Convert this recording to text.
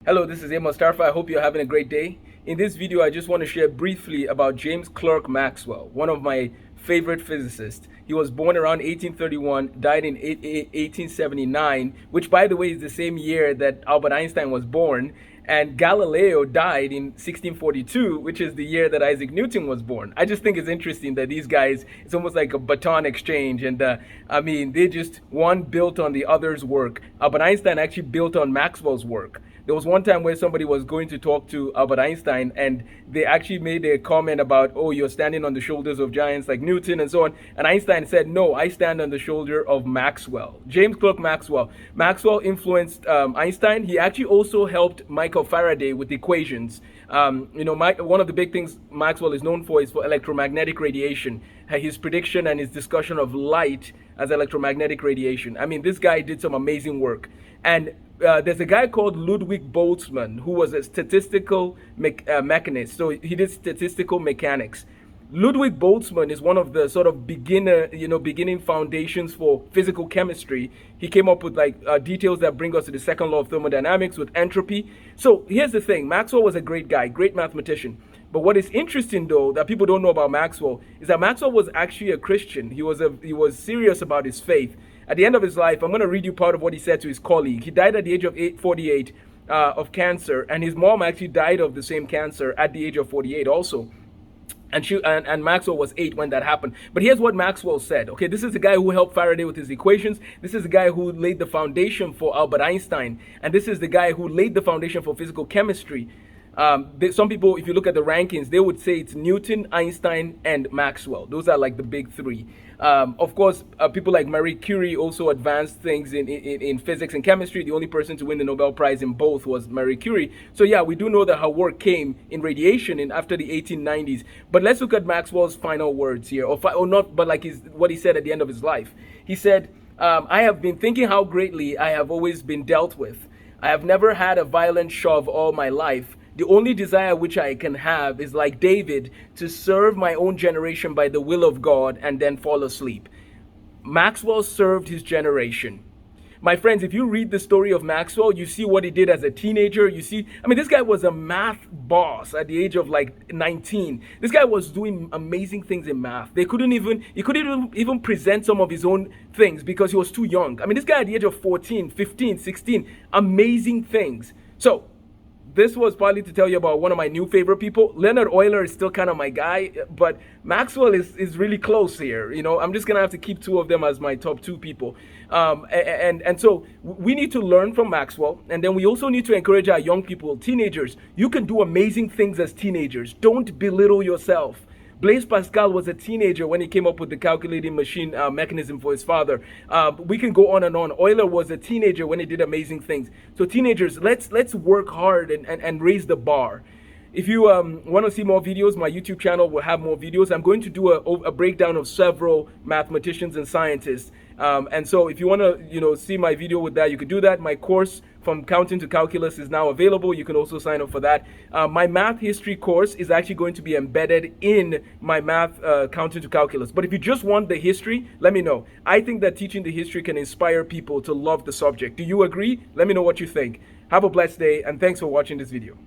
Hello, this is Amos Tarfa. I hope you're having a great day. In this video, I just want to share briefly about James Clerk Maxwell, one of my favorite physicists. He was born around 1831, died in 1879, which by the way is the same year that Albert Einstein was born. And Galileo died in 1642, which is the year that Isaac Newton was born. I just think it's interesting that these guys, it's almost like a baton exchange. And they just, one built on the other's work. Albert Einstein actually built on Maxwell's work. There was one time where somebody was going to talk to Albert Einstein, and they actually made a comment about, oh, you're standing on the shoulders of giants like Newton and so on. And Einstein said, no, I stand on the shoulder of Maxwell. James Clerk Maxwell. Maxwell influenced Einstein. He actually also helped Michael Faraday with equations. One of the big things Maxwell is known for is for electromagnetic radiation. His prediction and his discussion of light as electromagnetic radiation. I mean, this guy did some amazing work. And there's a guy called Ludwig Boltzmann who was a statistical mechanist. So he did statistical mechanics. Ludwig Boltzmann is one of the sort of beginning foundations for physical chemistry. He came up with details that bring us to the second law of thermodynamics with entropy. So here's the thing. Maxwell was a great guy, great mathematician. But what is interesting, though, that people don't know about Maxwell is that Maxwell was actually a Christian. He was serious about his faith. At the end of his life, I'm going to read you part of what he said to his colleague. He died at the age of 48 of cancer, and his mom actually died of the same cancer at the age of 48 also. And Maxwell was 8 when that happened. But here's what Maxwell said. Okay, this is the guy who helped Faraday with his equations. This is the guy who laid the foundation for Albert Einstein. And this is the guy who laid the foundation for physical chemistry. Some people, if you look at the rankings, they would say it's Newton, Einstein, and Maxwell. Those are like the big three. Of course, people like Marie Curie also advanced things in physics and chemistry. The only person to win the Nobel Prize in both was Marie Curie. So yeah, we do know that her work came in radiation after the 1890s. But let's look at Maxwell's final words here, or not, but like what he said at the end of his life. He said, I have been thinking how greatly I have always been dealt with. I have never had a violent shove all my life. The only desire which I can have is, like David, to serve my own generation by the will of God and then fall asleep. Maxwell served his generation. My friends, if you read the story of Maxwell, you see what he did as a teenager. You see, this guy was a math boss at the age of 19. This guy was doing amazing things in math. He couldn't even present some of his own things because he was too young. This guy at the age of 14, 15, 16, amazing things. So, this was partly to tell you about one of my new favorite people. Leonard Euler is still kind of my guy, but Maxwell is really close here. I'm just going to have to keep two of them as my top two people. And so we need to learn from Maxwell, and then we also need to encourage our young people, teenagers. You can do amazing things as teenagers. Don't belittle yourself. Blaise Pascal was a teenager when he came up with the calculating machine mechanism for his father. We can go on and on. Euler was a teenager when he did amazing things. So teenagers, let's work hard and raise the bar. If you want to see more videos, my YouTube channel will have more videos. I'm going to do a breakdown of several mathematicians and scientists. And so if you want to see my video with that, you could do that. My course from counting to calculus is now available. You can also sign up for that. My math history course is actually going to be embedded in my math counting to calculus. But if you just want the history, let me know. I think that teaching the history can inspire people to love the subject. Do you agree? Let me know what you think. Have a blessed day, and thanks for watching this video.